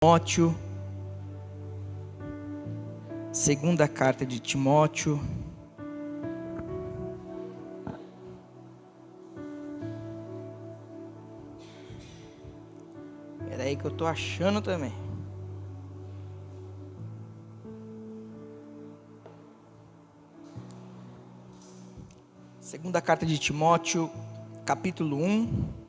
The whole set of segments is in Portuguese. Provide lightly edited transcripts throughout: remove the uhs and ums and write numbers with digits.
Timóteo, segunda carta de Timóteo, espera aí que eu estou achando também. Segunda carta de Timóteo, capítulo 1.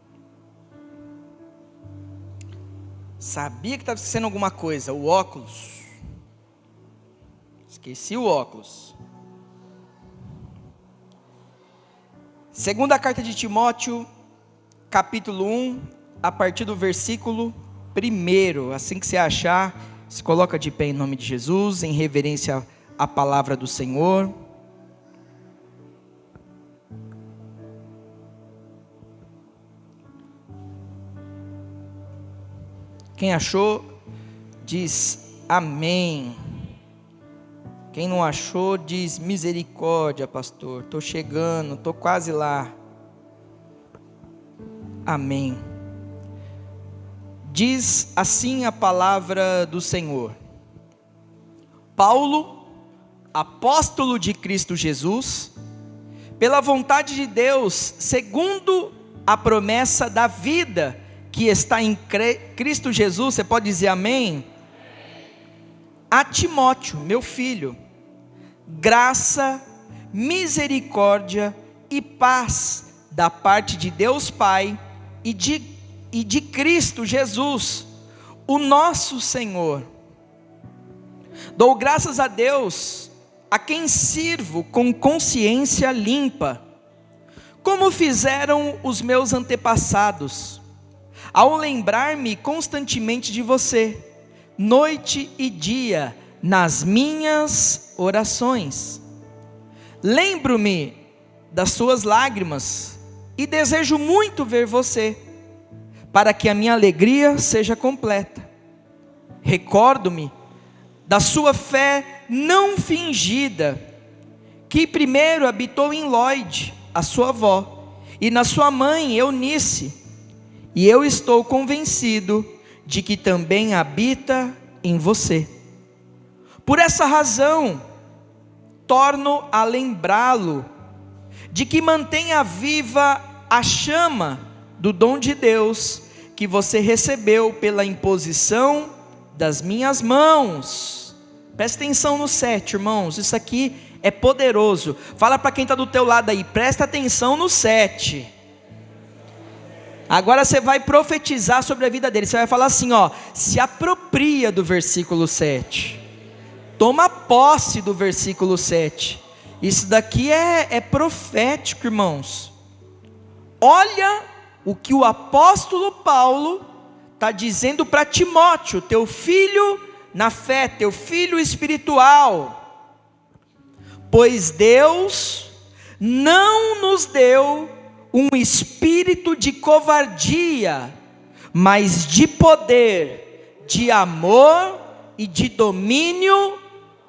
Sabia que estava esquecendo alguma coisa, o óculos. Esqueci o óculos. Segunda carta de Timóteo, capítulo 1, a partir do versículo 1. Assim que você achar, se coloca de pé em nome de Jesus, em reverência à palavra do Senhor. Quem achou, diz amém. Quem não achou, diz misericórdia, pastor. Estou chegando, estou quase lá. Amém. Diz assim a palavra do Senhor. Paulo, apóstolo de Cristo Jesus, pela vontade de Deus, segundo a promessa da vida que está em Cristo Jesus, você pode dizer amém? A Timóteo, meu filho, graça, misericórdia e paz da parte de Deus Pai e de Cristo Jesus, o nosso Senhor. Dou graças a Deus, a quem sirvo com consciência limpa, como fizeram os meus antepassados, ao lembrar-me constantemente de você, noite e dia, nas minhas orações. Lembro-me das suas lágrimas e desejo muito ver você, para que a minha alegria seja completa. Recordo-me da sua fé não fingida, que primeiro habitou em Lloyd, a sua avó, e na sua mãe Eunice, e eu estou convencido de que também habita em você. Por essa razão, torno a lembrá-lo de que mantenha viva a chama do dom de Deus que você recebeu pela imposição das minhas mãos. Presta atenção no 7, irmãos, isso aqui é poderoso. Fala para quem está do teu lado aí, presta atenção no 7. Agora você vai profetizar sobre a vida dele. Você vai falar assim, ó, se apropria do versículo 7. Toma posse do versículo 7. Isso daqui é profético, irmãos. Olha o que o apóstolo Paulo está dizendo para Timóteo, teu filho na fé, teu filho espiritual. Pois Deus não nos deu um espírito de covardia, mas de poder, de amor e de domínio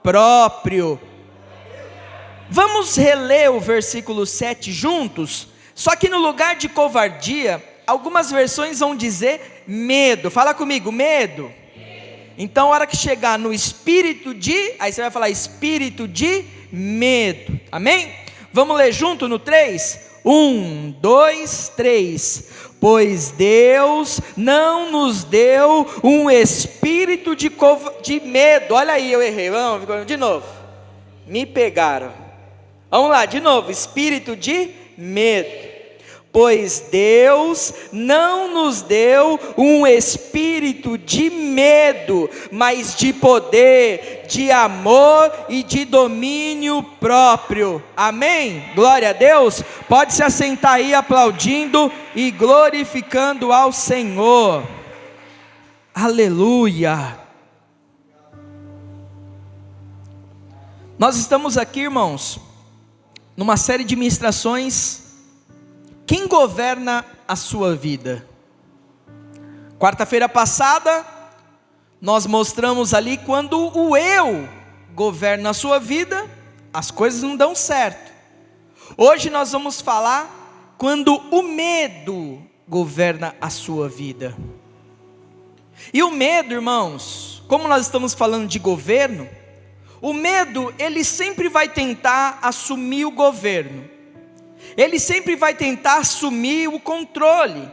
próprio. Vamos reler o versículo 7 juntos? Só que no lugar de covardia, algumas versões vão dizer medo. Fala comigo, medo. Então, a hora que chegar no espírito de, aí você vai falar espírito de medo. Amém? Vamos ler junto no 3? 1, 2, 3. Pois Deus não nos deu um espírito de medo. Olha aí, eu errei. Vamos de novo. Me pegaram. Vamos lá, de novo. Espírito de medo. Pois Deus não nos deu um espírito de medo, mas de poder, de amor e de domínio próprio. Amém? Glória a Deus. Pode se assentar aí aplaudindo e glorificando ao Senhor. Aleluia. Nós estamos aqui, irmãos, numa série de ministrações. Quem governa a sua vida? Quarta-feira passada, nós mostramos ali quando o eu governa a sua vida, as coisas não dão certo. Hoje nós vamos falar quando o medo governa a sua vida. E o medo, irmãos, como nós estamos falando de governo, o medo, ele sempre vai tentar assumir o governo. Ele sempre vai tentar assumir o controle.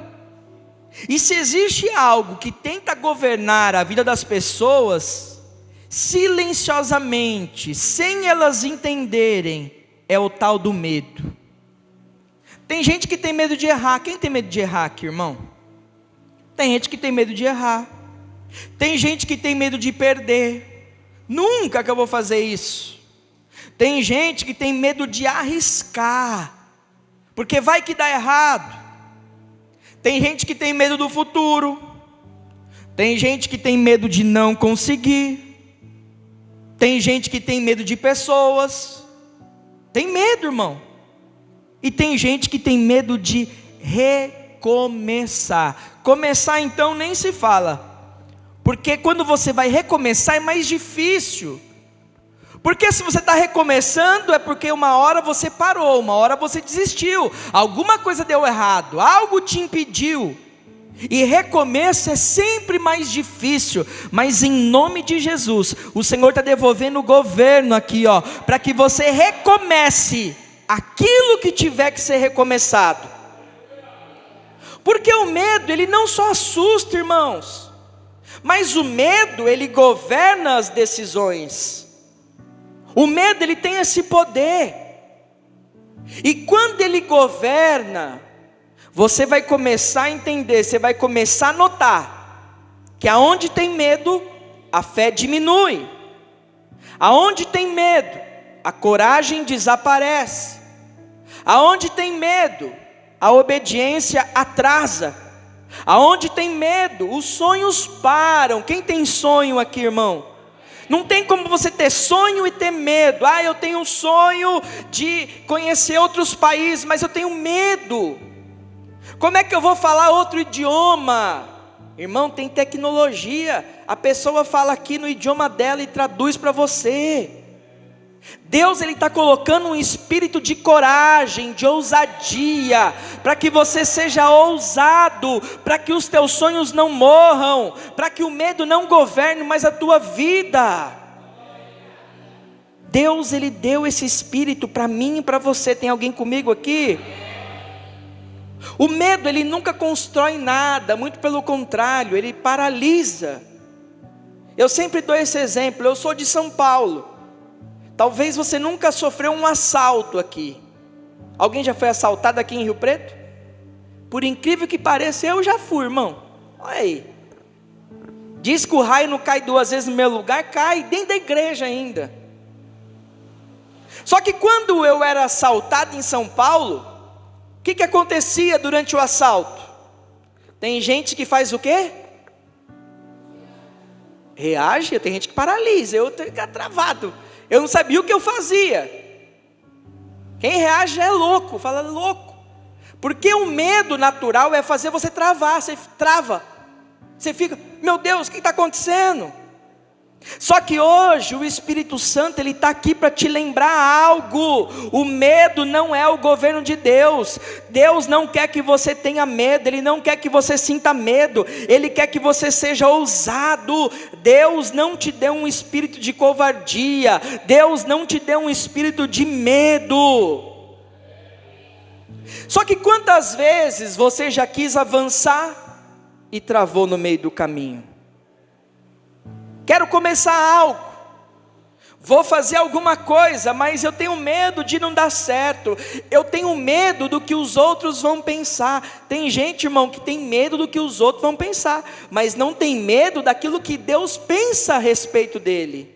E se existe algo que tenta governar a vida das pessoas, silenciosamente, sem elas entenderem, é o tal do medo. Tem gente que tem medo de errar. Quem tem medo de errar aqui, irmão? Tem gente que tem medo de errar. Tem gente que tem medo de perder. Nunca que eu vou fazer isso. Tem gente que tem medo de arriscar, porque vai que dá errado. Tem gente que tem medo do futuro. Tem gente que tem medo de não conseguir. Tem gente que tem medo de pessoas. Tem medo, irmão. E tem gente que tem medo de recomeçar. Começar então nem se fala, porque quando você vai recomeçar é mais difícil. Porque se você está recomeçando, é porque uma hora você parou, uma hora você desistiu, alguma coisa deu errado, algo te impediu. E recomeço é sempre mais difícil, mas em nome de Jesus, o Senhor está devolvendo o governo aqui, ó, para que você recomece aquilo que tiver que ser recomeçado. Porque o medo, ele não só assusta, irmãos, mas o medo, ele governa as decisões. O medo, ele tem esse poder. E quando ele governa, você vai começar a entender, você vai começar a notar que aonde tem medo, a fé diminui. Aonde tem medo, a coragem desaparece. Aonde tem medo, a obediência atrasa. Aonde tem medo, os sonhos param. Quem tem sonho aqui, irmão? Não tem como você ter sonho e ter medo. Ah, eu tenho um sonho de conhecer outros países, mas eu tenho medo. Como é que eu vou falar outro idioma? Irmão, tem tecnologia. A pessoa fala aqui no idioma dela e traduz para você. Deus, ele está colocando um espírito de coragem, de ousadia, para que você seja ousado, para que os teus sonhos não morram, para que o medo não governe mais a tua vida. Deus, ele deu esse espírito para mim e para você. Tem alguém comigo aqui? O medo, ele nunca constrói nada, muito pelo contrário, ele paralisa. Eu sempre dou esse exemplo. Eu sou de São Paulo. Talvez você nunca sofreu um assalto aqui. Alguém já foi assaltado aqui em Rio Preto? Por incrível que pareça, eu já fui, irmão. Olha aí. Diz que o raio não cai 2 vezes no meu lugar, cai dentro da igreja ainda. Só que quando eu era assaltado em São Paulo, o que acontecia durante o assalto? Tem gente que faz o quê? Reage, tem gente que paralisa, eu tenho que ficar travado. Eu não sabia o que eu fazia. Quem reage é louco, fala louco. Porque o medo natural é fazer você travar, você trava. Você fica, meu Deus, o que está acontecendo? Só que hoje o Espírito Santo, ele está aqui para te lembrar algo. O medo não é o governo de Deus. Deus não quer que você tenha medo, Ele não quer que você sinta medo, Ele quer que você seja ousado. Deus não te deu um espírito de covardia, Deus não te deu um espírito de medo. Só que quantas vezes você já quis avançar e travou no meio do caminho? Quero começar algo, vou fazer alguma coisa, mas eu tenho medo de não dar certo, eu tenho medo do que os outros vão pensar. Tem gente, irmão, que tem medo do que os outros vão pensar, mas não tem medo daquilo que Deus pensa a respeito dele.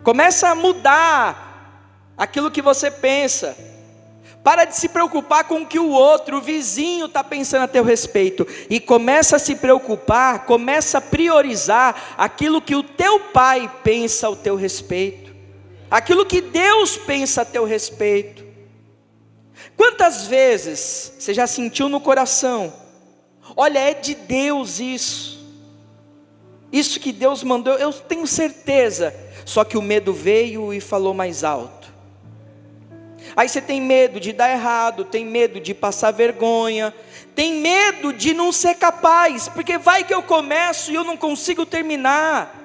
Começa a mudar aquilo que você pensa. Para de se preocupar com o que o outro, o vizinho está pensando a teu respeito. E começa a se preocupar, começa a priorizar aquilo que o teu pai pensa ao teu respeito. Aquilo que Deus pensa a teu respeito. Quantas vezes você já sentiu no coração, olha, é de Deus isso. Isso que Deus mandou, eu tenho certeza. Só que o medo veio e falou mais alto. Aí você tem medo de dar errado, tem medo de passar vergonha, tem medo de não ser capaz, porque vai que eu começo e eu não consigo terminar.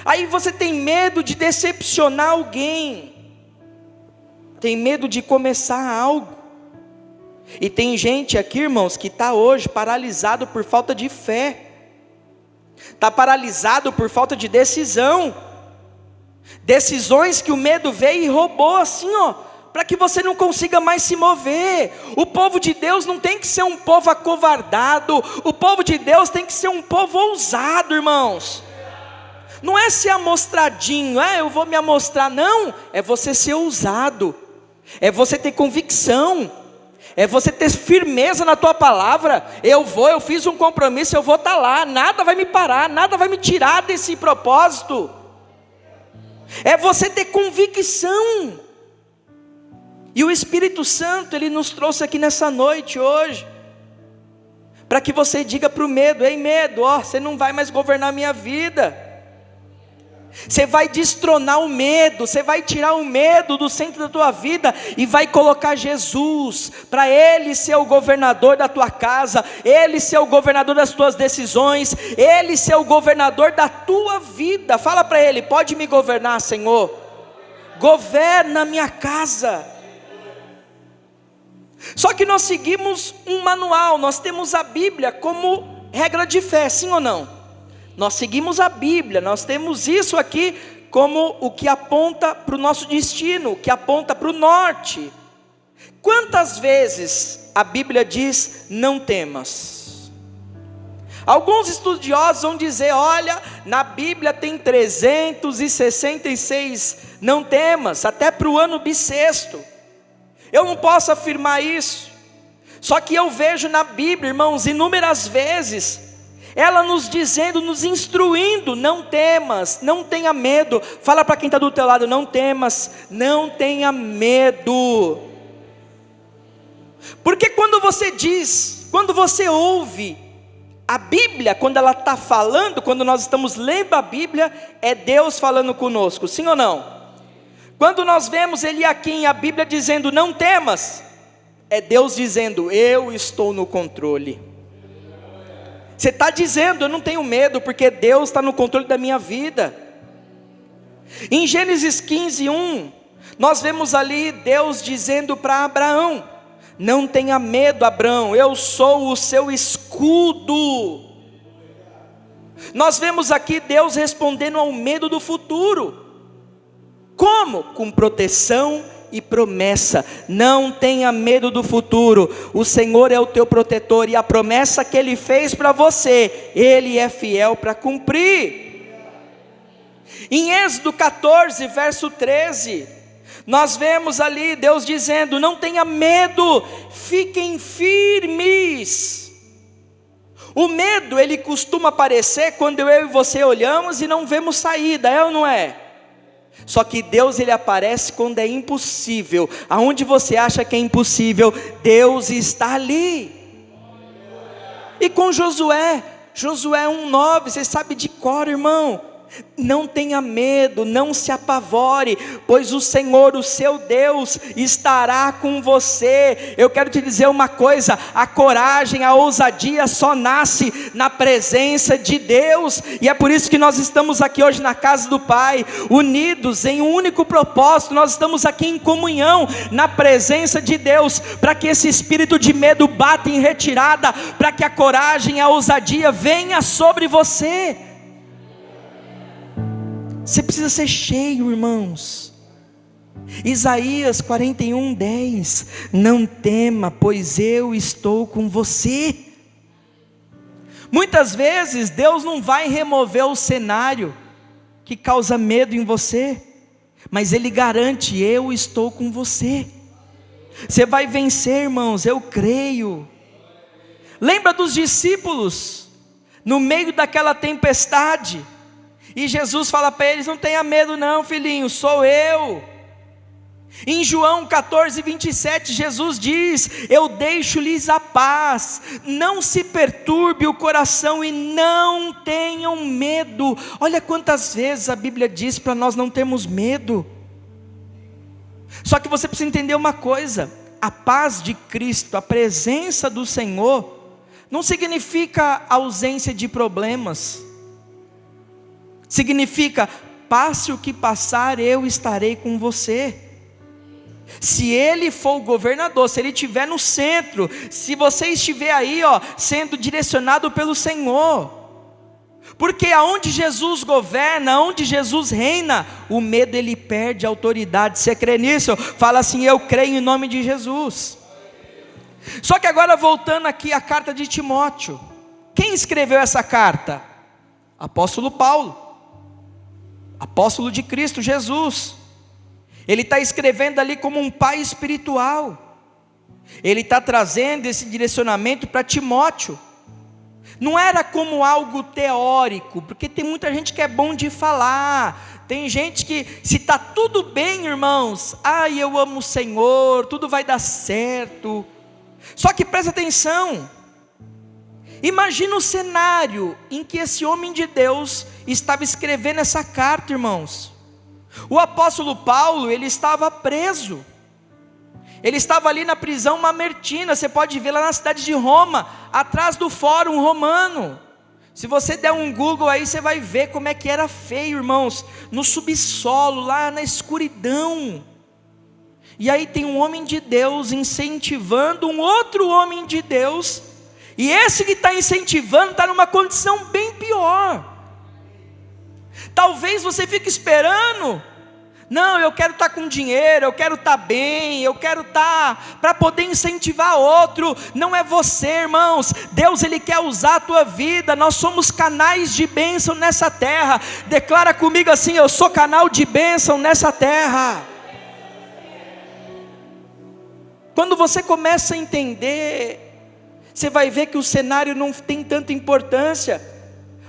Aí você tem medo de decepcionar alguém, tem medo de começar algo. E tem gente aqui, irmãos, que está hoje paralisado por falta de fé, está paralisado por falta de decisão, decisões que o medo veio e roubou assim, para que você não consiga mais se mover. O povo de Deus não tem que ser um povo acovardado, o povo de Deus tem que ser um povo ousado, irmãos. Não é ser amostradinho, eu vou me amostrar, não, é você ser ousado, é você ter convicção, é você ter firmeza na tua palavra. Eu fiz um compromisso, eu vou estar lá, nada vai me parar, nada vai me tirar desse propósito. É você ter convicção. E o Espírito Santo, Ele nos trouxe aqui nessa noite hoje, para que você diga para o medo: ei medo, você não vai mais governar a minha vida. Você vai destronar o medo, você vai tirar o medo do centro da tua vida e vai colocar Jesus, para Ele ser o governador da tua casa, Ele ser o governador das tuas decisões, Ele ser o governador da tua vida. Fala para Ele: pode me governar, Senhor, governa a minha casa. Só que nós seguimos um manual, nós temos a Bíblia como regra de fé, sim ou não? Nós seguimos a Bíblia, nós temos isso aqui como o que aponta para o nosso destino, o que aponta para o norte. Quantas vezes a Bíblia diz: não temas? Alguns estudiosos vão dizer: olha, na Bíblia tem 366 não temas, até para o ano bissexto. Eu não posso afirmar isso, só que eu vejo na Bíblia, irmãos, inúmeras vezes ela nos dizendo, nos instruindo: não temas, não tenha medo. Fala para quem está do teu lado: não temas, não tenha medo. Porque quando você diz, quando você ouve a Bíblia, quando ela está falando, quando nós estamos lendo a Bíblia, é Deus falando conosco, sim ou não? Quando nós vemos Eliaquim, a Bíblia dizendo: não temas, é Deus dizendo: eu estou no controle. Você está dizendo: eu não tenho medo, porque Deus está no controle da minha vida. Em Gênesis 15:1, nós vemos ali Deus dizendo para Abraão: não tenha medo, Abraão, eu sou o seu escudo. Nós vemos aqui Deus respondendo ao medo do futuro. Como? Com proteção e promessa. Não tenha medo do futuro, o Senhor é o teu protetor, e a promessa que Ele fez para você, Ele é fiel para cumprir. Em Êxodo 14, verso 13, nós vemos ali Deus dizendo: não tenha medo, fiquem firmes. O medo, ele costuma aparecer quando eu e você olhamos e não vemos saída, é ou não é? Só que Deus, ele aparece quando é impossível. Aonde você acha que é impossível, Deus está ali. E com Josué 1:9, você sabe de cor, irmão: não tenha medo, não se apavore, pois o Senhor, o seu Deus, estará com você. Eu quero te dizer uma coisa: a coragem, a ousadia só nasce na presença de Deus. E é por isso que nós estamos aqui hoje na casa do Pai, unidos em um único propósito. Nós estamos aqui em comunhão, na presença de Deus, para que esse espírito de medo bata em retirada, para que a coragem, a ousadia venha sobre você. Você precisa ser cheio, irmãos. Isaías 41:10, não tema, pois eu estou com você. Muitas vezes Deus não vai remover o cenário que causa medo em você, mas Ele garante: eu estou com você. Você vai vencer, irmãos, eu creio. Lembra dos discípulos, no meio daquela tempestade, e Jesus fala para eles: não tenha medo não, filhinho, sou eu. Em João 14:27, Jesus diz: eu deixo-lhes a paz, não se perturbe o coração e não tenham medo. Olha quantas vezes a Bíblia diz para nós não termos medo. Só que você precisa entender uma coisa: a paz de Cristo, a presença do Senhor, não significa ausência de problemas. Significa, passe o que passar, eu estarei com você. Se Ele for o governador, se Ele estiver no centro, se você estiver aí, sendo direcionado pelo Senhor. Porque aonde Jesus governa, aonde Jesus reina, o medo ele perde a autoridade. Você crê nisso? Fala assim: eu creio em nome de Jesus. Só que agora voltando aqui à carta de Timóteo, quem escreveu essa carta? Apóstolo Paulo, apóstolo de Cristo Jesus. Ele está escrevendo ali como um pai espiritual. Ele está trazendo esse direcionamento para Timóteo. Não era como algo teórico, porque tem muita gente que é bom de falar. Tem gente que, se está tudo bem, irmãos, eu amo o Senhor, tudo vai dar certo. Só que presta atenção, imagina o cenário em que esse homem de Deus estava escrevendo essa carta, irmãos. O apóstolo Paulo, ele estava preso. Ele estava ali na prisão Mamertina, você pode ver lá na cidade de Roma, atrás do fórum romano. Se você der um Google aí, você vai ver como é que era feio, irmãos, no subsolo, lá na escuridão. E aí tem um homem de Deus incentivando um outro homem de Deus, e esse que está incentivando está numa condição bem pior. Talvez você fique esperando, não, eu quero estar com dinheiro, eu quero estar bem, eu quero estar para poder incentivar outro. Não é você, irmãos. Deus ele quer usar a tua vida. Nós somos canais de bênção nessa terra. Declara comigo assim: eu sou canal de bênção nessa terra. Quando você começa a entender, você vai ver que o cenário não tem tanta importância,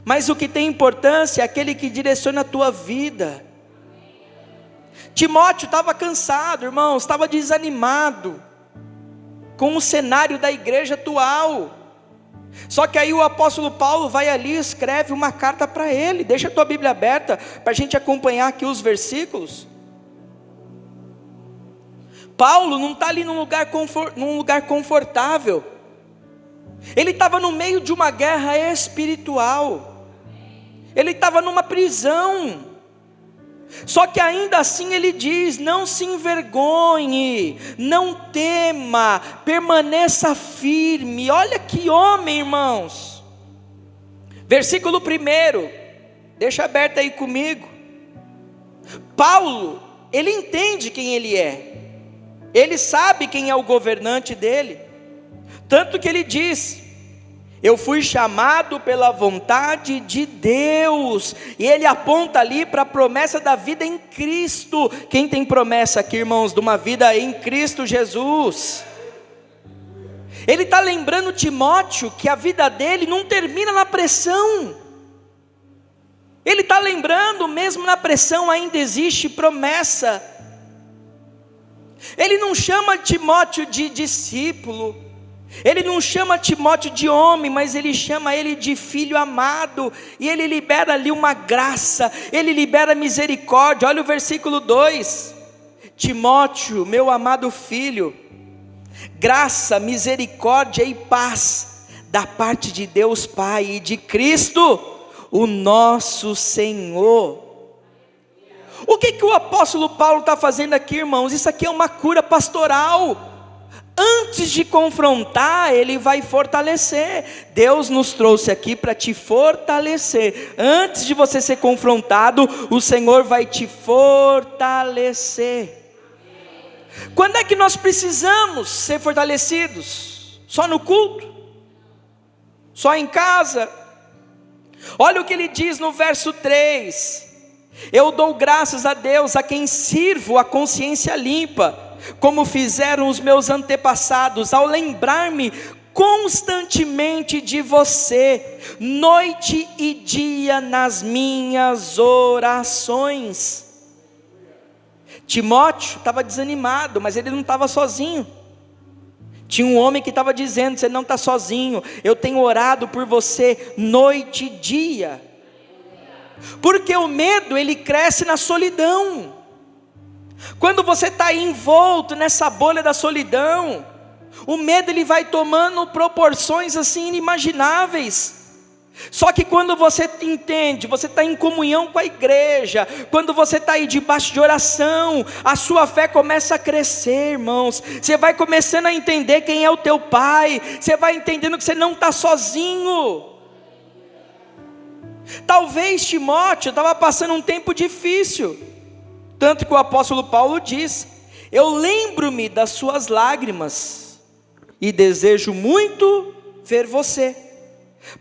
mas o que tem importância é aquele que direciona a tua vida. Timóteo estava cansado, irmãos, estava desanimado com o cenário da igreja atual. Só que aí o apóstolo Paulo vai ali e escreve uma carta para ele. Deixa a tua Bíblia aberta para a gente acompanhar aqui os versículos. Paulo não está ali num lugar confortável. Ele estava no meio de uma guerra espiritual. Ele estava numa prisão. Só que ainda assim ele diz: não se envergonhe, não tema, permaneça firme. Olha que homem, irmãos. Versículo 1, deixa aberto aí comigo. Paulo, ele entende quem ele é, ele sabe quem é o governante dele, tanto que ele diz: eu fui chamado pela vontade de Deus. E ele aponta ali para a promessa da vida em Cristo. Quem tem promessa aqui, irmãos, de uma vida em Cristo Jesus? Ele está lembrando Timóteo que a vida dele não termina na pressão. Ele está lembrando, mesmo na pressão ainda existe promessa. Ele não chama Timóteo de discípulo, ele não chama Timóteo de homem, mas ele chama ele de filho amado. E ele libera ali uma graça, ele libera misericórdia. Olha o versículo 2: Timóteo, meu amado filho, graça, misericórdia e paz da parte de Deus Pai e de Cristo, o nosso Senhor. O que o apóstolo Paulo está fazendo aqui, irmãos? Isso aqui é uma cura pastoral. Antes de confrontar, ele vai fortalecer. Deus nos trouxe aqui para te fortalecer. Antes de você ser confrontado, o Senhor vai te fortalecer. Quando é que nós precisamos ser fortalecidos? Só no culto? Só em casa? Olha o que ele diz no verso 3: eu dou graças a Deus, a quem sirvo a consciência limpa, como fizeram os meus antepassados, ao lembrar-me constantemente de você, noite e dia nas minhas orações. Timóteo estava desanimado, mas ele não estava sozinho. Tinha um homem que estava dizendo: você não está sozinho, eu tenho orado por você noite e dia. Porque o medo, ele cresce na solidão. Quando você está envolto nessa bolha da solidão, o medo ele vai tomando proporções assim inimagináveis. Só que quando você entende, você está em comunhão com a igreja, quando você está aí debaixo de oração, a sua fé começa a crescer, irmãos. Você vai começando a entender quem é o teu Pai, você vai entendendo que você não está sozinho. Talvez Timóteo estava passando um tempo difícil, tanto que o apóstolo Paulo diz: eu lembro-me das suas lágrimas, e desejo muito ver você,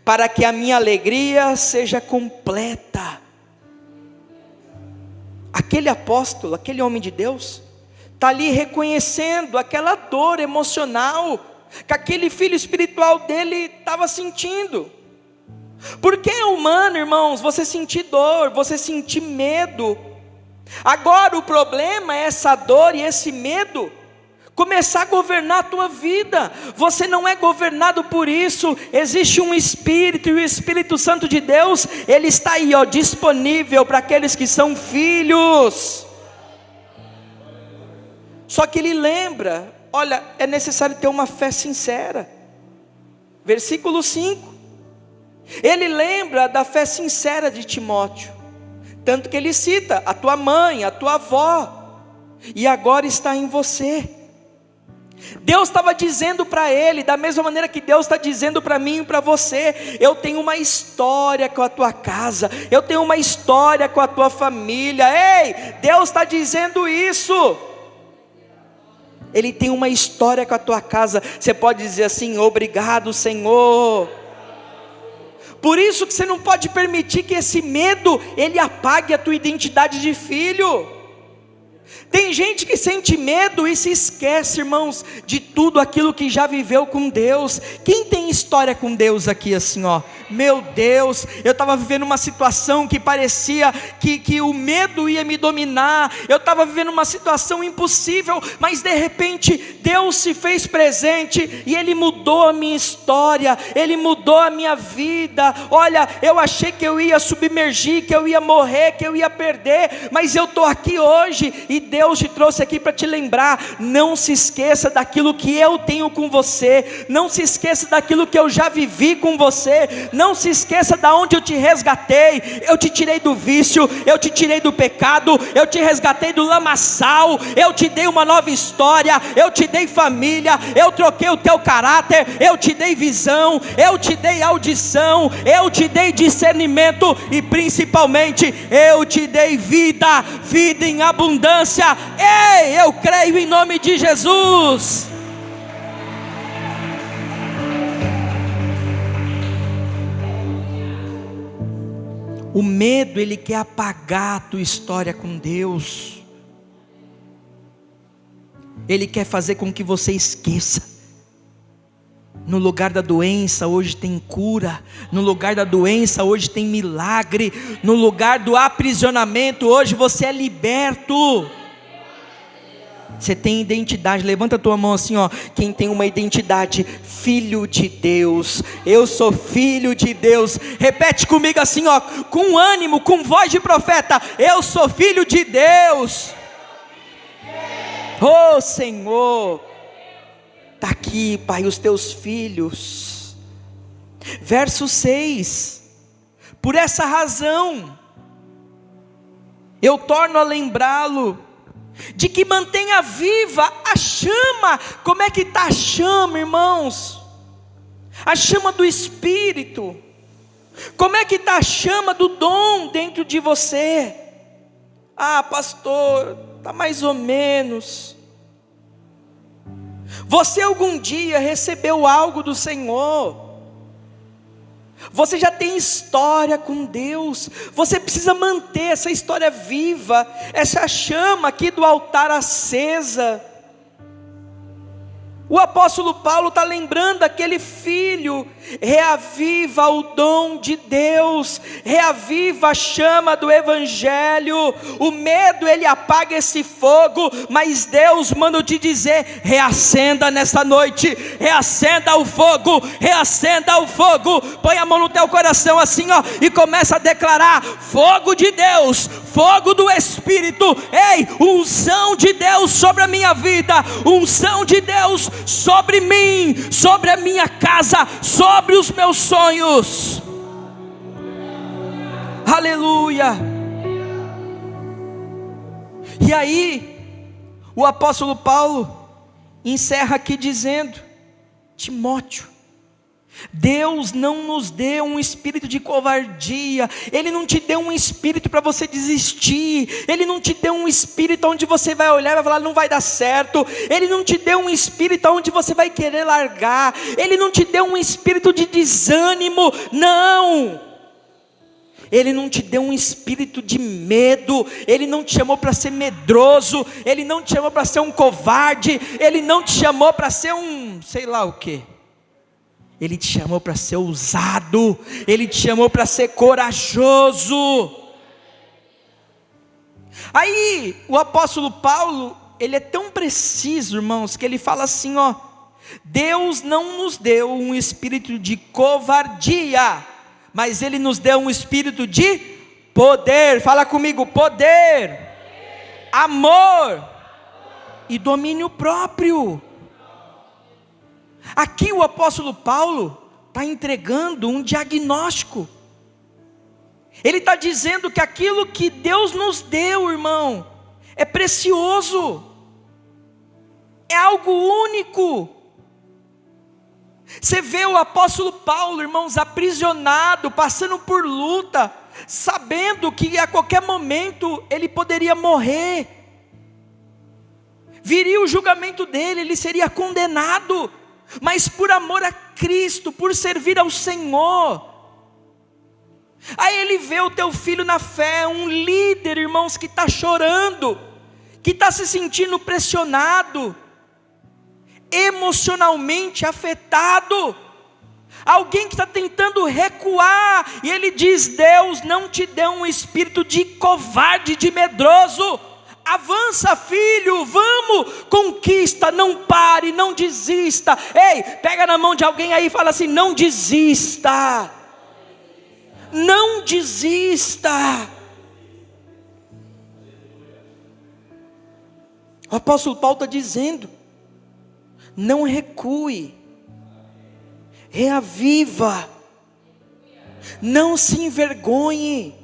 para que a minha alegria seja completa. Aquele apóstolo, aquele homem de Deus, está ali reconhecendo aquela dor emocional que aquele filho espiritual dele estava sentindo. Porque é humano, irmãos, você sentir dor, você sentir medo. Agora o problema é essa dor e esse medo começar a governar a tua vida. Você não é governado por isso. Existe um Espírito, e o Espírito Santo de Deus, ele está aí, ó, disponível para aqueles que são filhos. Só que ele lembra, olha, é necessário ter uma fé sincera. Versículo 5. Ele lembra da fé sincera de Timóteo, tanto que ele cita a tua mãe, a tua avó, e agora está em você. Deus estava dizendo para ele, da mesma maneira que Deus está dizendo para mim e para você: eu tenho uma história com a tua casa, eu tenho uma história com a tua família. Ei, Deus está dizendo isso. Ele tem uma história com a tua casa. Você pode dizer assim: obrigado, Senhor. Por isso que você não pode permitir que esse medo, ele apague a tua identidade de filho. Tem gente que sente medo e se esquece, irmãos, de tudo aquilo que já viveu com Deus. Quem tem história com Deus aqui assim, ó? Meu Deus, eu estava vivendo uma situação que parecia que o medo ia me dominar. Eu estava vivendo uma situação impossível, mas de repente Deus se fez presente e Ele mudou a minha história, Ele mudou a minha vida. Olha, eu achei que eu ia submergir, que eu ia morrer, que eu ia perder, mas eu estou aqui hoje e Deus te trouxe aqui para te lembrar: não se esqueça daquilo que eu tenho com você, não se esqueça daquilo que eu já vivi com você, não se esqueça da onde eu te resgatei. Eu te tirei do vício, eu te tirei do pecado, eu te resgatei do lamaçal, eu te dei uma nova história, eu te dei família, eu troquei o teu caráter, eu te dei visão, eu te dei audição, eu te dei discernimento e principalmente eu te dei vida, vida em abundância. Ei, eu creio em nome de Jesus. O medo, ele quer apagar a tua história com Deus. Ele quer fazer com que você esqueça. No lugar da doença hoje tem cura, no lugar da doença hoje tem milagre, no lugar do aprisionamento hoje você é liberto. Você tem identidade, levanta a tua mão assim, ó. Quem tem uma identidade, filho de Deus. Eu sou filho de Deus. Repete comigo assim, ó, com ânimo, com voz de profeta: eu sou filho de Deus. Oh Senhor, está aqui, Pai, os teus filhos. Verso 6: por essa razão eu torno a lembrá-lo de que mantenha viva a chama. Como é que está a chama, irmãos? A chama do Espírito. Como é que está a chama do dom dentro de você? Ah, pastor, está mais ou menos. Você algum dia recebeu algo do Senhor? Você já tem história com Deus. Você precisa manter essa história viva, essa chama aqui do altar acesa. O apóstolo Paulo está lembrando aquele filho: reaviva o dom de Deus, reaviva a chama do evangelho. O medo, ele apaga esse fogo, mas Deus manda eu te dizer: reacenda nesta noite, reacenda o fogo, reacenda o fogo. Põe a mão no teu coração assim, ó, e começa a declarar: fogo de Deus, fogo do Espírito, ei, unção de Deus sobre a minha vida, unção de Deus sobre mim, sobre a minha casa, sobre os meus sonhos. Aleluia. E aí, o apóstolo Paulo encerra aqui dizendo: Timóteo, Deus não nos deu um espírito de covardia, Ele não te deu um espírito para você desistir, Ele não te deu um espírito onde você vai olhar e vai falar não vai dar certo, Ele não te deu um espírito onde você vai querer largar, Ele não te deu um espírito de desânimo, não. Ele não te deu um espírito de medo, Ele não te chamou para ser medroso, Ele não te chamou para ser um covarde, Ele não te chamou para ser um sei lá o que. Ele te chamou para ser ousado, Ele te chamou para ser corajoso. Aí o apóstolo Paulo, ele é tão preciso, irmãos, que ele fala assim, ó: Deus não nos deu um espírito de covardia, mas Ele nos deu um espírito de poder. Fala comigo: poder, amor e domínio próprio. Aqui o apóstolo Paulo está entregando um diagnóstico. Ele está dizendo que aquilo que Deus nos deu, irmão, é precioso, é algo único. Você vê o apóstolo Paulo, irmãos, aprisionado, passando por luta, sabendo que a qualquer momento ele poderia morrer, viria o julgamento dele, ele seria condenado, mas por amor a Cristo, por servir ao Senhor. Aí ele vê o teu filho na fé, um líder, irmãos, que está chorando, que está se sentindo pressionado, emocionalmente afetado, alguém que está tentando recuar, e ele diz: Deus não te deu um espírito de covarde, de medroso. Avança, filho, vamos, conquista, não pare, não desista. Ei, pega na mão de alguém aí e fala assim: não desista, não desista. O apóstolo Paulo está dizendo: não recue, reaviva, não se envergonhe,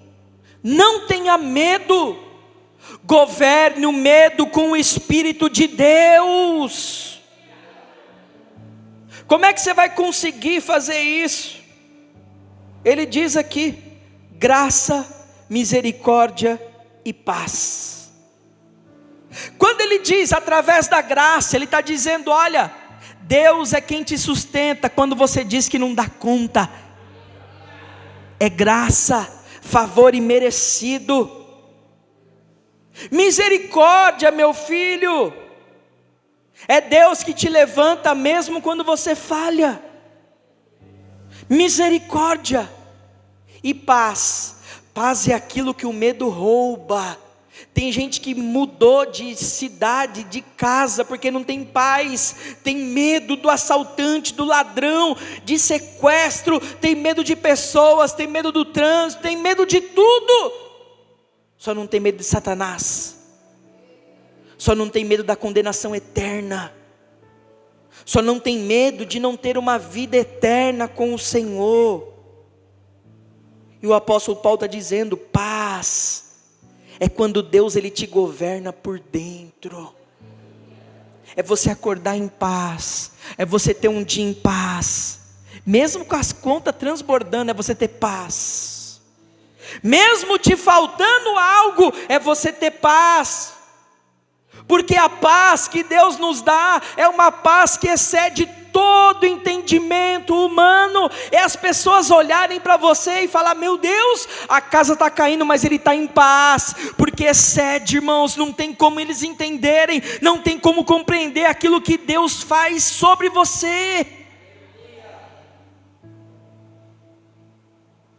não tenha medo. Governe o medo com o Espírito de Deus. Como é que você vai conseguir fazer isso? Ele diz aqui: graça, misericórdia e paz. Quando ele diz através da graça, ele está dizendo: olha, Deus é quem te sustenta quando você diz que não dá conta. É graça, favor imerecido. Misericórdia, meu filho, é Deus que te levanta mesmo quando você falha. Misericórdia e paz. Paz é aquilo que o medo rouba. Tem gente que mudou de cidade, de casa, porque não tem paz, tem medo do assaltante, do ladrão, de sequestro, tem medo de pessoas, tem medo do trânsito, tem medo de tudo. Só não tem medo de Satanás, só não tem medo da condenação eterna, só não tem medo de não ter uma vida eterna com o Senhor. E o apóstolo Paulo está dizendo: paz é quando Deus ele te governa por dentro, é você acordar em paz, é você ter um dia em paz, mesmo com as contas transbordando, é você ter paz. Mesmo te faltando algo, é você ter paz, porque a paz que Deus nos dá é uma paz que excede todo entendimento humano, é as pessoas olharem para você e falar: meu Deus, a casa está caindo, mas ele está em paz, porque excede, irmãos, não tem como eles entenderem, não tem como compreender aquilo que Deus faz sobre você.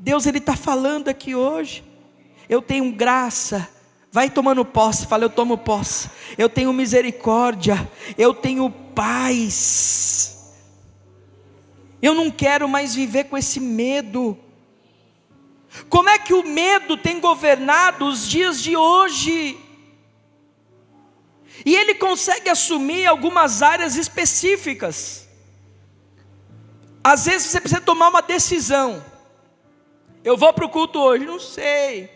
Deus, Ele está falando aqui hoje: eu tenho graça. Vai tomando posse, fala: eu tomo posse. Eu tenho misericórdia, eu tenho paz. Eu não quero mais viver com esse medo. Como é que o medo tem governado os dias de hoje? E ele consegue assumir algumas áreas específicas. Às vezes você precisa tomar uma decisão. Eu vou para o culto hoje? Não sei.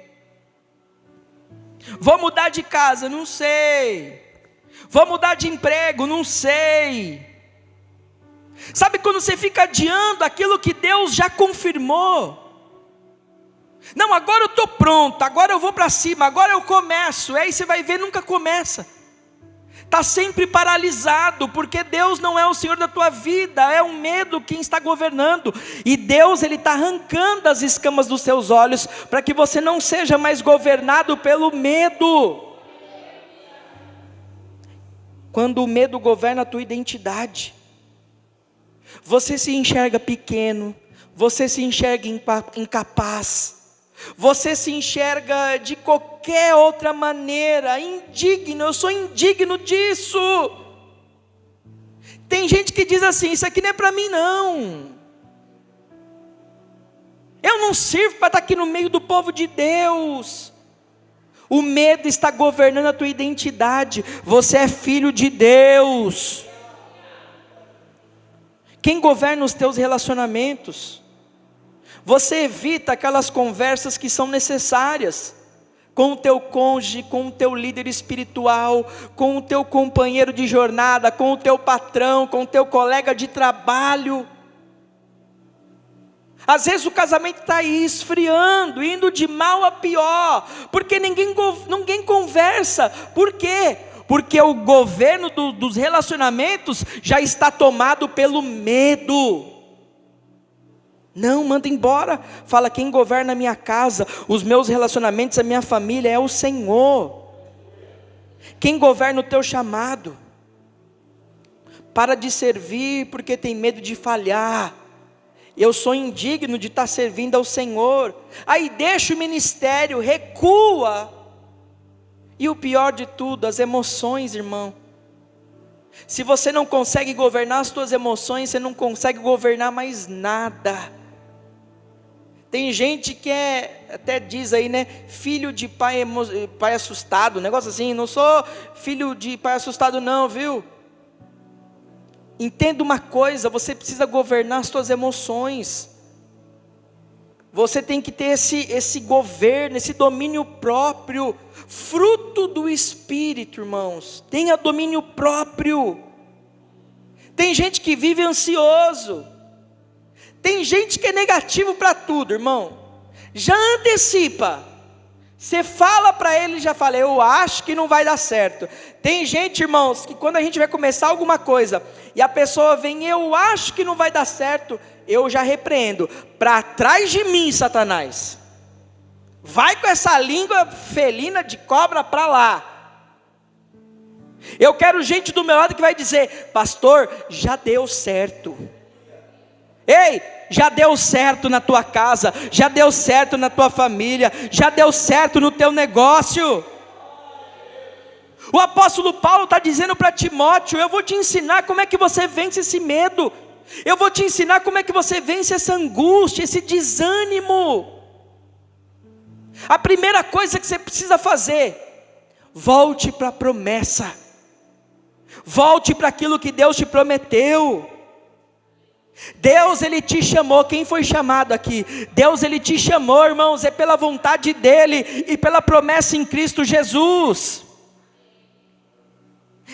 Vou mudar de casa? Não sei. Vou mudar de emprego? Não sei. Sabe quando você fica adiando aquilo que Deus já confirmou? Não, agora eu estou pronto, agora eu vou para cima, agora eu começo. Aí você vai ver, nunca começa. Está sempre paralisado, porque Deus não é o Senhor da tua vida, é o medo quem está governando. E Deus, Ele está arrancando as escamas dos seus olhos, para que você não seja mais governado pelo medo. Quando o medo governa a tua identidade, você se enxerga pequeno, você se enxerga incapaz, você se enxerga de qualquer outra maneira, indigno. Eu sou indigno disso. Tem gente que diz assim: isso aqui não é para mim não. Eu não sirvo para estar aqui no meio do povo de Deus. O medo está governando a tua identidade. Você é filho de Deus. Quem governa os teus relacionamentos? Você evita aquelas conversas que são necessárias, com o teu cônjuge, com o teu líder espiritual, com o teu companheiro de jornada, com o teu patrão, com o teu colega de trabalho. Às vezes o casamento está aí esfriando, indo de mal a pior, porque ninguém conversa. Por quê? Porque o governo dos relacionamentos já está tomado pelo medo. Não, manda embora. Fala: quem governa a minha casa, os meus relacionamentos, a minha família é o Senhor. Quem governa o teu chamado? Para de servir porque tem medo de falhar. Eu sou indigno de estar servindo ao Senhor. Aí deixa o ministério, recua. E o pior de tudo, as emoções, irmão. Se você não consegue governar as suas emoções, você não consegue governar mais nada. Tem gente que até diz aí, né? Filho de pai assustado, negócio assim. Não sou filho de pai assustado não, viu? Entenda uma coisa: você precisa governar as suas emoções. Você tem que ter esse governo, esse domínio próprio, fruto do Espírito, irmãos. Tenha domínio próprio. Tem gente que vive ansioso. Tem gente que é negativo para tudo, irmão. Já antecipa. Você fala para ele, já fala: eu acho que não vai dar certo. Tem gente, irmãos, que quando a gente vai começar alguma coisa e a pessoa vem: eu acho que não vai dar certo, eu já repreendo: para trás de mim, Satanás. Vai com essa língua felina de cobra para lá. Eu quero gente do meu lado que vai dizer: pastor, já deu certo. Ei, já deu certo na tua casa, já deu certo na tua família, já deu certo no teu negócio. O apóstolo Paulo está dizendo para Timóteo: eu vou te ensinar como é que você vence esse medo. Eu vou te ensinar como é que você vence essa angústia, esse desânimo. A primeira coisa que você precisa fazer: volte para a promessa. Volte para aquilo que Deus te prometeu. Deus, Ele te chamou. Quem foi chamado aqui? Deus, Ele te chamou, irmãos, é pela vontade dEle e pela promessa em Cristo Jesus.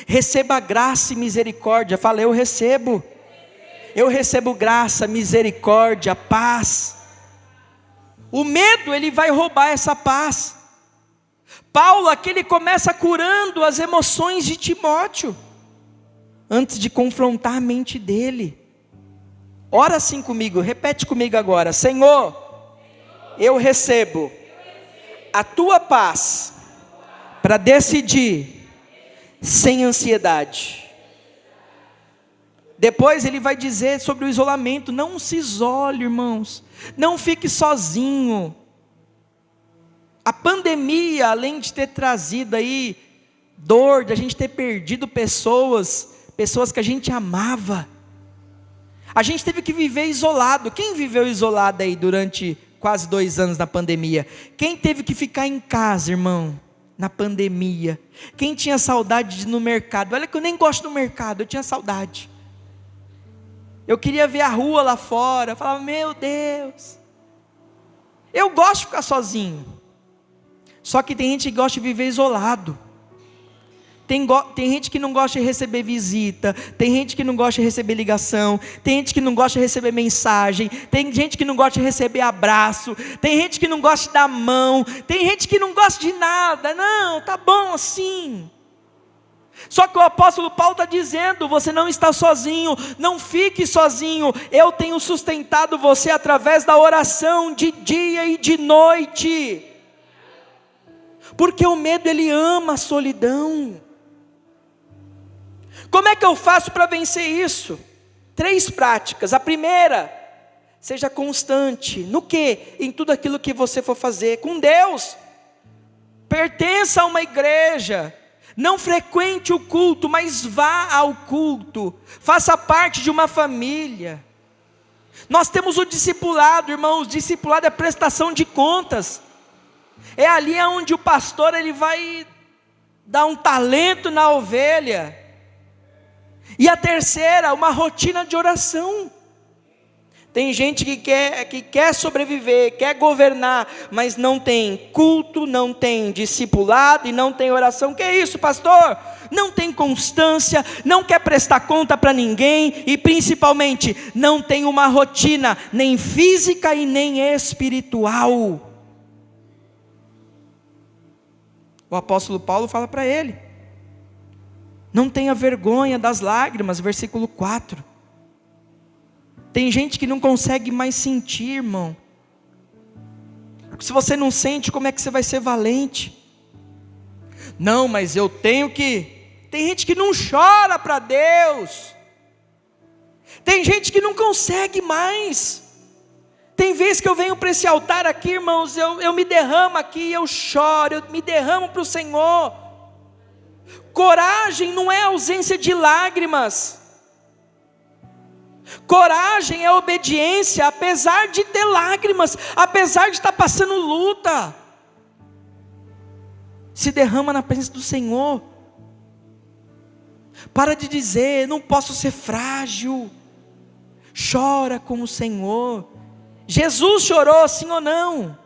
Receba graça e misericórdia. Fala: eu recebo. Eu recebo graça, misericórdia, paz. O medo, ele vai roubar essa paz. Paulo aqui, ele começa curando as emoções de Timóteo. antes de confrontar a mente dele. Ora assim comigo, repete comigo agora: Senhor, eu recebo a tua paz para decidir sem ansiedade. Depois ele vai dizer sobre o isolamento: não se isole, irmãos, não fique sozinho. A pandemia, além de ter trazido aí dor, de a gente ter perdido pessoas que a gente amava, a gente teve que viver isolado. Quem viveu isolado aí durante quase 2 anos na pandemia? Quem teve que ficar em casa, irmão, na pandemia? Quem tinha saudade de ir no mercado? Olha que eu nem gosto do mercado, eu tinha saudade. Eu queria ver a rua lá fora, eu falava: meu Deus, eu gosto de ficar sozinho. Só que tem gente que gosta de viver isolado. Tem gente que não gosta de receber visita, tem gente que não gosta de receber ligação, tem gente que não gosta de receber mensagem, tem gente que não gosta de receber abraço, tem gente que não gosta de dar mão, tem gente que não gosta de nada. Não, tá bom assim. Só que o apóstolo Paulo está dizendo: você não está sozinho, não fique sozinho, eu tenho sustentado você através da oração de dia e de noite, porque o medo, ele ama a solidão. Como é que eu faço para vencer isso? 3 práticas. A primeira: seja constante. No quê? Em tudo aquilo que você for fazer com Deus. Pertença a uma igreja. Não frequente o culto, mas vá ao culto. Faça parte de uma família. Nós temos o discipulado, irmãos. Discipulado é prestação de contas. É ali onde o pastor, ele vai dar um talento na ovelha. E a terceira, uma rotina de oração. Tem gente que quer sobreviver, quer governar, mas não tem culto, não tem discipulado e não tem oração. Que é isso, pastor? Não tem constância, não quer prestar conta para ninguém e principalmente não tem uma rotina, nem física e nem espiritual. O apóstolo Paulo fala para ele: não tenha vergonha das lágrimas, versículo 4. Tem gente que não consegue mais sentir, irmão. Se você não sente, como é que você vai ser valente? Não, mas eu tenho que... Tem gente que não chora para Deus. Tem gente que não consegue mais. Tem vezes que eu venho para esse altar aqui, irmãos, eu me derramo aqui, eu choro, eu me derramo para o Senhor. Coragem não é ausência de lágrimas. Coragem é obediência, apesar de ter lágrimas, apesar de estar passando luta. Se derrama na presença do Senhor. Para de dizer: não posso ser frágil. Chora com o Senhor. Jesus chorou, sim ou não?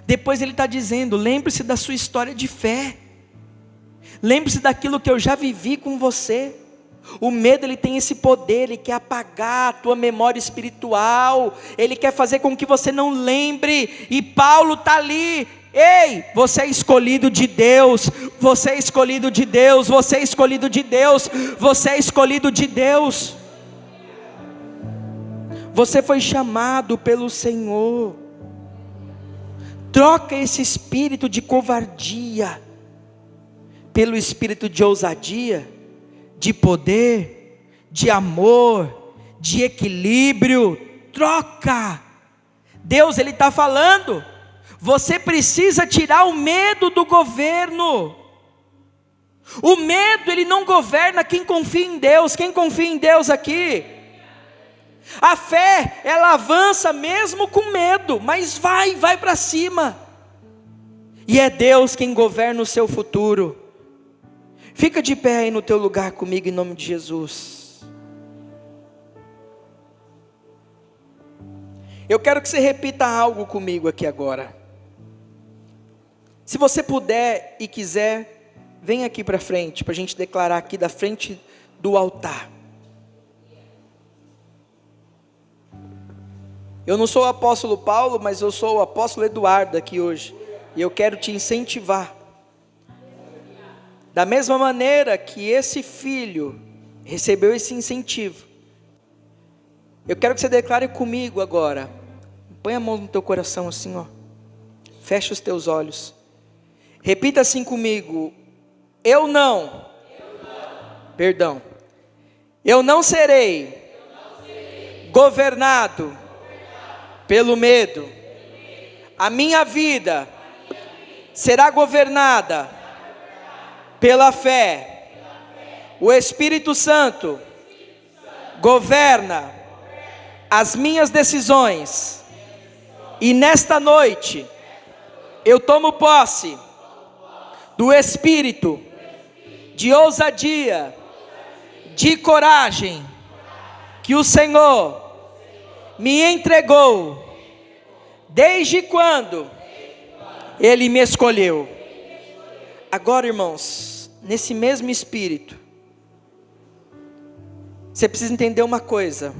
Depois ele está dizendo: lembre-se da sua história de fé. Lembre-se daquilo que eu já vivi com você. O medo, ele tem esse poder, ele quer apagar a tua memória espiritual, ele quer fazer com que você não lembre. E Paulo está ali: ei, você é escolhido de Deus, você é escolhido de Deus, você é escolhido de Deus, você é escolhido de Deus. Você foi chamado pelo Senhor. Troca esse espírito de covardia pelo espírito de ousadia, de poder, de amor, de equilíbrio. Troca. Deus, ele está falando: você precisa tirar o medo do governo. O medo, ele não governa quem confia em Deus. Quem confia em Deus aqui? A fé, ela avança mesmo com medo, mas vai para cima. E é Deus quem governa o seu futuro. Fica de pé aí no teu lugar comigo, em nome de Jesus. Eu quero que você repita algo comigo aqui agora. Se você puder e quiser, vem aqui para frente, para a gente declarar aqui da frente do altar. Eu não sou o apóstolo Paulo, mas eu sou o apóstolo Eduardo aqui hoje. E eu quero te incentivar Da mesma maneira que esse filho recebeu esse incentivo, eu quero que você declare comigo agora. Põe a mão no teu coração assim, ó. Fecha os teus olhos. Repita assim comigo. Eu não serei governado pelo medo. A minha vida será governada pela fé. O Espírito Santo governa as minhas decisões. E nesta noite eu tomo posse do espírito de ousadia, de coragem que o Senhor me entregou desde quando Ele me escolheu. Agora, irmãos, nesse mesmo espírito, você precisa entender uma coisa.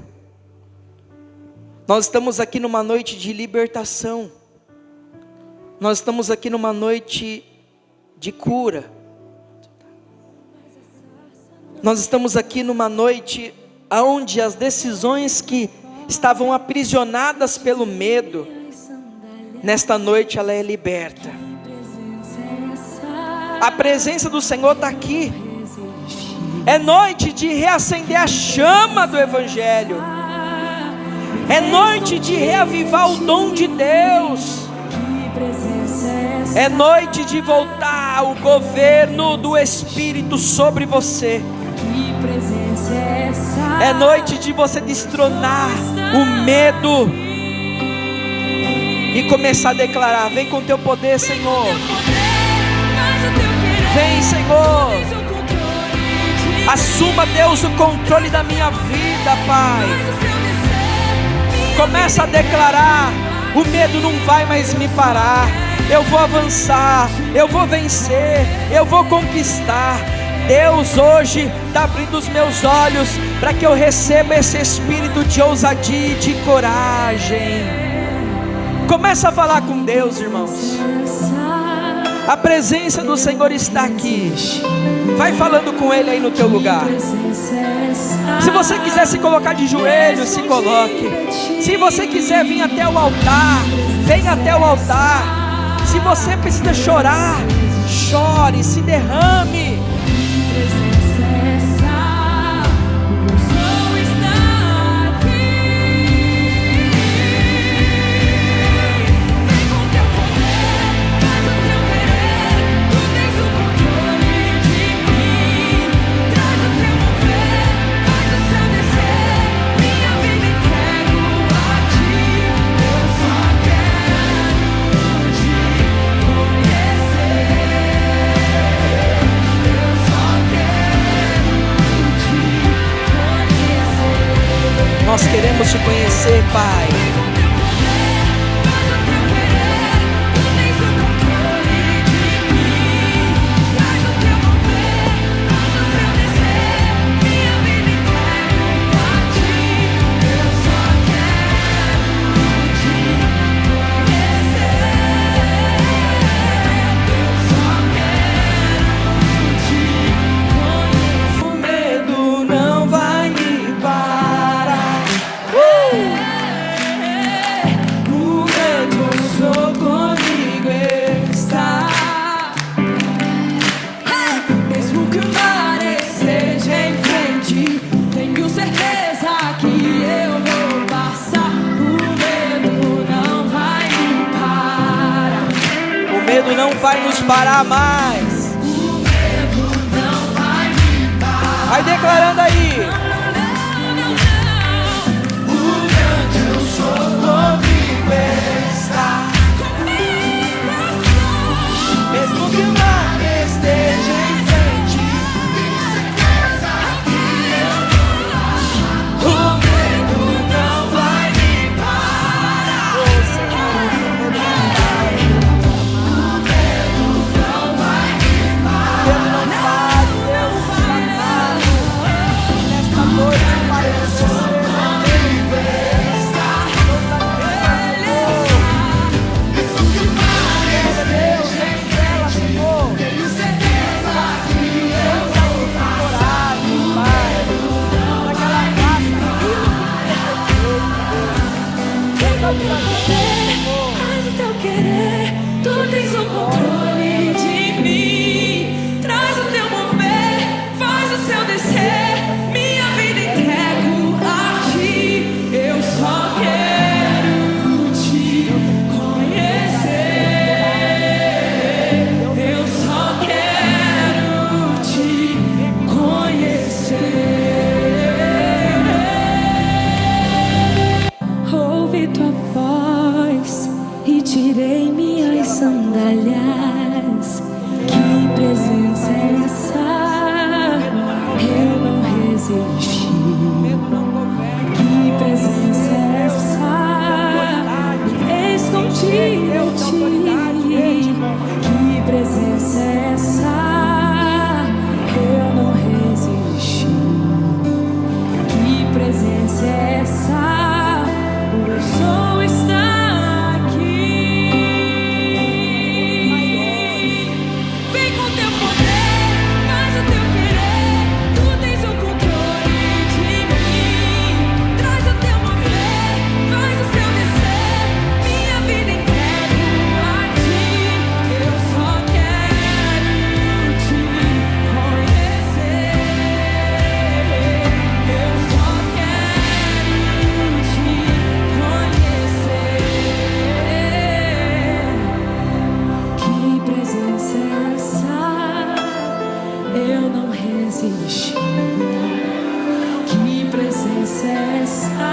Nós estamos aqui numa noite de libertação. Nós estamos aqui numa noite de cura. Nós estamos aqui numa noite onde as decisões que estavam aprisionadas pelo medo, nesta noite ela é liberta. A presença do Senhor está aqui. É noite de reacender a chama do Evangelho. É noite de reavivar o dom de Deus. É noite de voltar o governo do Espírito sobre você. É noite de você destronar o medo e começar a declarar: vem com teu poder, Senhor. Vem, Senhor. Assuma, Deus, o controle da minha vida, Pai. Começa a declarar: o medo não vai mais me parar. Eu vou avançar, eu vou vencer, eu vou conquistar. Deus hoje está abrindo os meus olhos para que eu receba esse espírito de ousadia e de coragem. Começa a falar com Deus, irmãos. A presença do Senhor está aqui. Vai falando com Ele aí no teu lugar. Se você quiser se colocar de joelhos, se coloque. Se você quiser vir até o altar, venha até o altar. Se você precisa chorar, chore, se derrame. Nós queremos te conhecer, Pai. Não vai nos parar mais. Vai declarando aí. O grande eu sou comigo está. Mesmo que o mar esteja em frente, certeza que eu vou. O medo não vai me parar. mais. Que presença é essa? Eu não resisti. Que presença é essa? Me escondi em ti. Que presença é essa? Eu não resisti. Que presença é essa? O eu sou está aqui. Vem com teu poder, faz o teu querer. Tu tens o controle de mim. Traz o teu mover, faz o seu descer. Minha vida entrego a ti. Eu só quero te conhecer. Eu só quero te conhecer. Que presença é essa? Eu não resisti. Que presença é essa?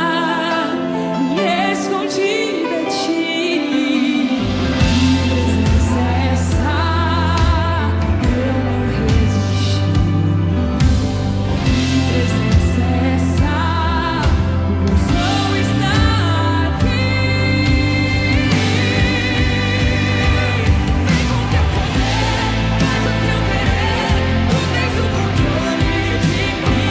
Me escondi de ti. Que presença é essa? Eu não resisti. Que presença é essa? O eu sou está aqui. Vem com teu poder, faz o teu querer. Tu tens o controle de mim.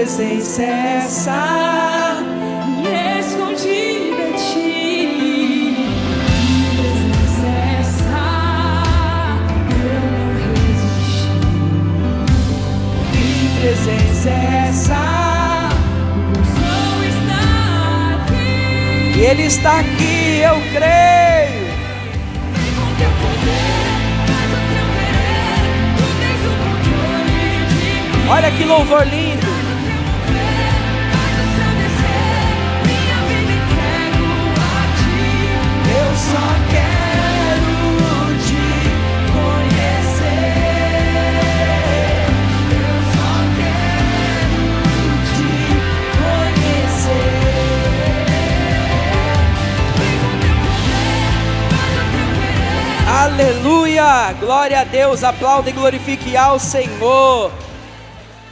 presença é essa. Me escondi de ti. Que presença é essa? Eu não resisti. Que presença é essa? O som está aqui. E Ele está aqui, eu creio. Vem com teu poder, faz o teu querer. Tu tens o controle de mim. Olha que louvor lindo. Faz o céu descer, minha vida entrego a ti. Eu só quero te conhecer. Eu só quero Te conhecer. Vem com teu poder, faz o teu querer. Aleluia! Glória a Deus. Aplauda e glorifique ao Senhor.